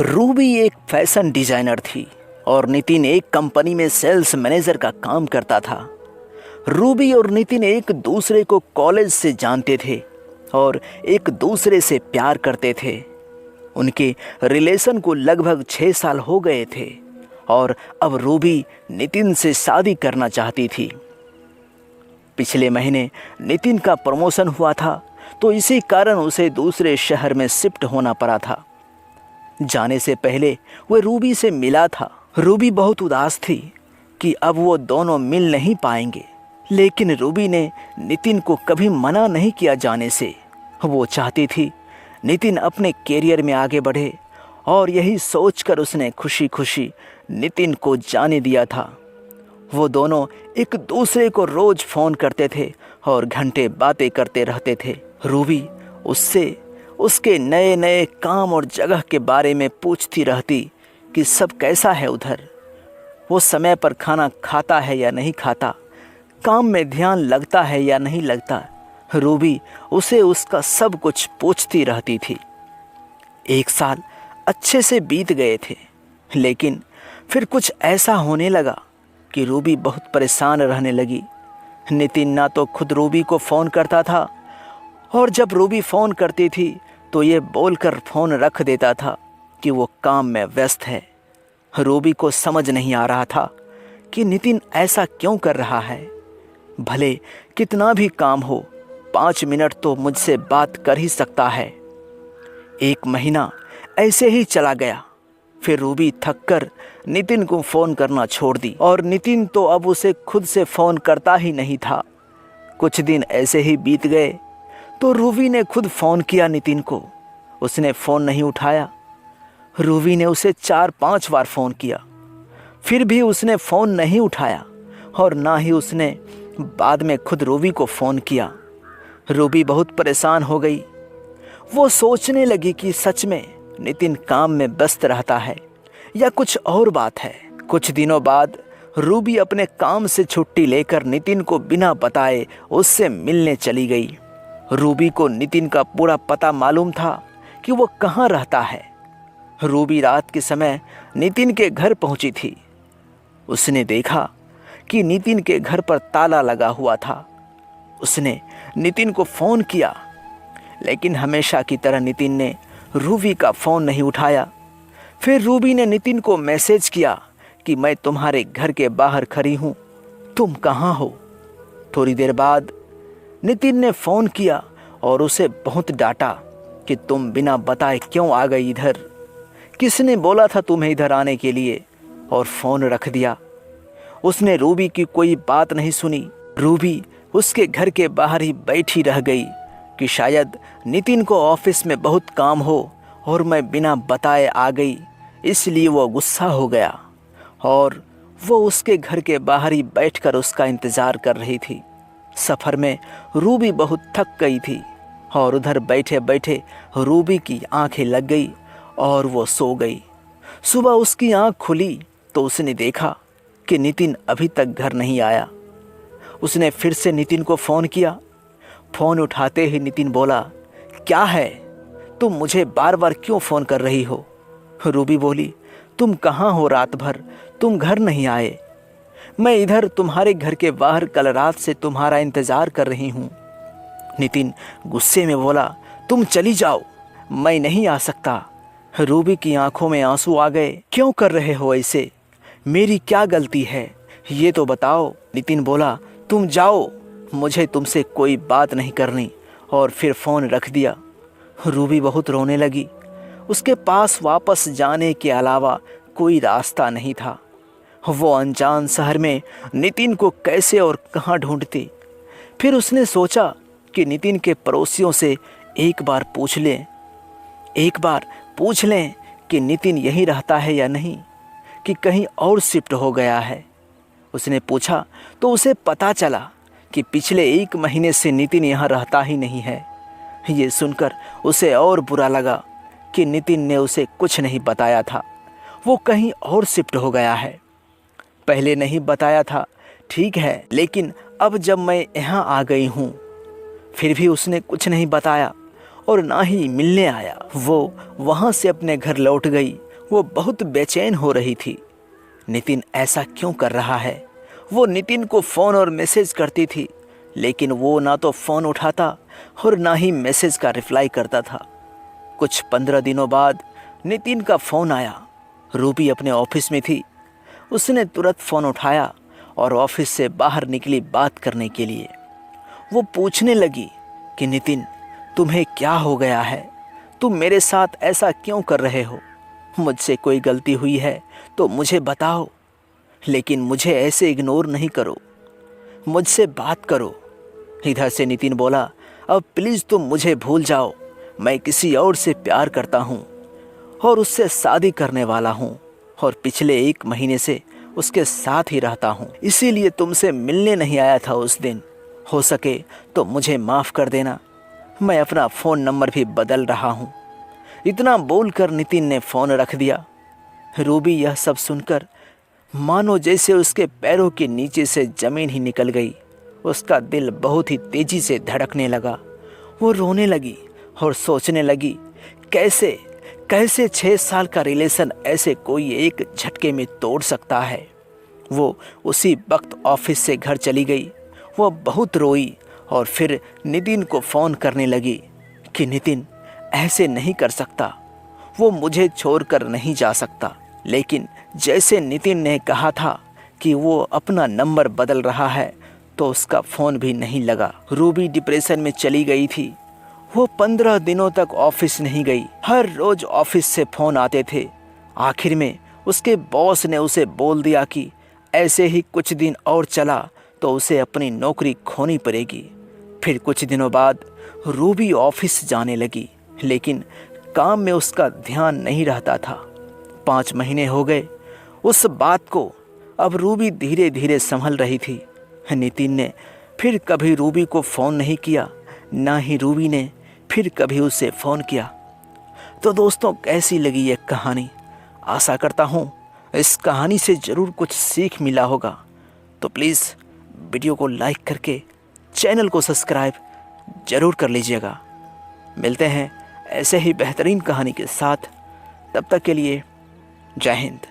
Ruby एक fashion designer थी और नितिन एक कंपनी में सेल्स मैनेजर का काम करता था। रूबी और नितिन एक दूसरे को कॉलेज से जानते थे और एक दूसरे से प्यार करते थे। उनके रिलेशन को लगभग 6 साल हो गए थे और अब रूबी नितिन से शादी करना चाहती थी। पिछले महीने नितिन का प्रमोशन हुआ था, तो इसी कारण उसे दूसरे शहर में शिफ्ट होना पड़ा था। जाने से पहले वह रूबी से मिला था। रूबी बहुत उदास थी कि अब वो दोनों मिल नहीं पाएंगे, लेकिन रूबी ने नितिन को कभी मना नहीं किया जाने से। वो चाहती थी नितिन अपने कैरियर में आगे बढ़े और यही सोचकर उसने खुशी खुशी नितिन को जाने दिया था। वो दोनों एक दूसरे को रोज फ़ोन करते थे और घंटे बातें करते रहते थे। रूबी उससे उसके नए नए काम और जगह के बारे में पूछती रहती कि सब कैसा है उधर, वो समय पर खाना खाता है या नहीं खाता, काम में ध्यान लगता है या नहीं लगता। रूबी उसे उसका सब कुछ पूछती रहती थी। 1 साल अच्छे से बीत गए थे, लेकिन फिर कुछ ऐसा होने लगा कि रूबी बहुत परेशान रहने लगी। नितिन ना तो खुद रूबी को फ़ोन करता था और जब रूबी फ़ोन करती थी तो ये बोलकर फ़ोन रख देता था कि वो काम में व्यस्त है। रूबी को समझ नहीं आ रहा था कि नितिन ऐसा क्यों कर रहा है। भले कितना भी काम हो, 5 मिनट तो मुझसे बात कर ही सकता है। 1 महीना ऐसे ही चला गया। फिर रूबी थककर नितिन को फ़ोन करना छोड़ दी और नितिन तो अब उसे खुद से फ़ोन करता ही नहीं था। कुछ दिन ऐसे ही बीत गए तो रूबी ने खुद फ़ोन किया नितिन को। उसने फ़ोन नहीं उठाया। रूबी ने उसे 4-5 बार फ़ोन किया, फिर भी उसने फ़ोन नहीं उठाया और ना ही उसने बाद में खुद रूबी को फ़ोन किया। रूबी बहुत परेशान हो गई। वो सोचने लगी कि सच में नितिन काम में व्यस्त रहता है या कुछ और बात है। कुछ दिनों बाद रूबी अपने काम से छुट्टी लेकर नितिन को बिना बताए उससे मिलने चली गई। रूबी को नितिन का पूरा पता मालूम था कि वो कहाँ रहता है। रूबी रात के समय नितिन के घर पहुंची थी। उसने देखा कि नितिन के घर पर ताला लगा हुआ था। उसने नितिन को फ़ोन किया, लेकिन हमेशा की तरह नितिन ने रूबी का फ़ोन नहीं उठाया। फिर रूबी ने नितिन को मैसेज किया कि मैं तुम्हारे घर के बाहर खड़ी हूँ, तुम कहाँ हो। थोड़ी देर बाद नितिन ने फ़ोन किया और उसे बहुत डांटा कि तुम बिना बताए क्यों आ गई इधर, किसने बोला था तुम्हें इधर आने के लिए, और फ़ोन रख दिया। उसने रूबी की कोई बात नहीं सुनी। रूबी उसके घर के बाहर ही बैठी रह गई कि शायद नितिन को ऑफिस में बहुत काम हो और मैं बिना बताए आ गई, इसलिए वो गुस्सा हो गया और वो उसके घर के बाहर ही बैठकर उसका इंतज़ार कर रही थी। सफ़र में रूबी बहुत थक गई थी और उधर बैठे बैठे रूबी की आंखें लग गई और वो सो गई। सुबह उसकी आंख खुली तो उसने देखा कि नितिन अभी तक घर नहीं आया। उसने फिर से नितिन को फ़ोन किया। फ़ोन उठाते ही नितिन बोला, क्या है, तुम मुझे बार बार क्यों फ़ोन कर रही हो। रूबी बोली, तुम कहाँ हो, रात भर तुम घर नहीं आए। मैं इधर तुम्हारे घर के बाहर कल रात से तुम्हारा इंतज़ार कर रही हूँ। नितिन गुस्से में बोला, तुम चली जाओ, मैं नहीं आ सकता। रूबी की आंखों में आंसू आ गए। क्यों कर रहे हो ऐसे, मेरी क्या गलती है, ये तो बताओ। नितिन बोला, तुम जाओ, मुझे तुमसे कोई बात नहीं करनी, और फिर फ़ोन रख दिया। रूबी बहुत रोने लगी। उसके पास वापस जाने के अलावा कोई रास्ता नहीं था। वो अनजान शहर में नितिन को कैसे और कहाँ ढूंढती। फिर उसने सोचा कि नितिन के पड़ोसियों से एक बार पूछ लें कि नितिन यहीं रहता है या नहीं, कि कहीं और शिफ्ट हो गया है। उसने पूछा तो उसे पता चला कि पिछले 1 महीने से नितिन यहाँ रहता ही नहीं है। ये सुनकर उसे और बुरा लगा कि नितिन ने उसे कुछ नहीं बताया था, वो कहीं और शिफ्ट हो गया है। पहले नहीं बताया था ठीक है, लेकिन अब जब मैं यहाँ आ गई हूँ, फिर भी उसने कुछ नहीं बताया और ना ही मिलने आया। वो वहाँ से अपने घर लौट गई वो बहुत बेचैन हो रही थी। नितिन ऐसा क्यों कर रहा है? वो नितिन को फ़ोन और मैसेज करती थी, लेकिन वो ना तो फ़ोन उठाता और ना ही मैसेज का रिप्लाई करता था। कुछ 15 दिनों बाद नितिन का फ़ोन आया। रूबी अपने ऑफिस में थी। उसने तुरंत फ़ोन उठाया और ऑफिस से बाहर निकली बात करने के लिए। वो पूछने लगी कि नितिन, तुम्हें क्या हो गया है? तुम मेरे साथ ऐसा क्यों कर रहे हो? मुझसे कोई गलती हुई है तो मुझे बताओ, लेकिन मुझे ऐसे इग्नोर नहीं करो, मुझसे बात करो। इधर से नितिन बोला, अब प्लीज़ तुम मुझे भूल जाओ। मैं किसी और से प्यार करता हूँ और उससे शादी करने वाला हूँ और पिछले 1 महीने से उसके साथ ही रहता हूँ। इसीलिए तुमसे मिलने नहीं आया था उस दिन। हो सके तो मुझे माफ़ कर देना। मैं अपना फ़ोन नंबर भी बदल रहा हूँ। इतना बोलकर नितिन ने फ़ोन रख दिया। रूबी यह सब सुनकर मानो जैसे उसके पैरों के नीचे से ज़मीन ही निकल गई। उसका दिल बहुत ही तेज़ी से धड़कने लगा। वो रोने लगी और सोचने लगी, कैसे कैसे 6 साल का रिलेशन ऐसे कोई एक झटके में तोड़ सकता है। वो उसी वक्त ऑफिस से घर चली गई। वो बहुत रोई और फिर नितिन को फ़ोन करने लगी कि नितिन, ऐसे नहीं कर सकता, वो मुझे छोड़कर नहीं जा सकता। लेकिन जैसे नितिन ने कहा था कि वो अपना नंबर बदल रहा है, तो उसका फ़ोन भी नहीं लगा। रूबी डिप्रेशन में चली गई थी। वो 15 दिनों तक ऑफिस नहीं गई। हर रोज ऑफिस से फ़ोन आते थे। आखिर में उसके बॉस ने उसे बोल दिया कि ऐसे ही कुछ दिन और चला तो उसे अपनी नौकरी खोनी पड़ेगी। फिर कुछ दिनों बाद रूबी ऑफिस जाने लगी, लेकिन काम में उसका ध्यान नहीं रहता था। 5 महीने हो गए उस बात को। अब रूबी धीरे धीरे संभल रही थी। नितिन ने फिर कभी रूबी को फ़ोन नहीं किया, ना ही रूबी ने फिर कभी उसे फ़ोन किया। तो दोस्तों, कैसी लगी ये कहानी? आशा करता हूँ इस कहानी से ज़रूर कुछ सीख मिला होगा। तो प्लीज़ वीडियो को लाइक करके चैनल को सब्सक्राइब ज़रूर कर लीजिएगा। मिलते हैं ऐसे ही बेहतरीन कहानी के साथ। तब तक के लिए जय हिंद।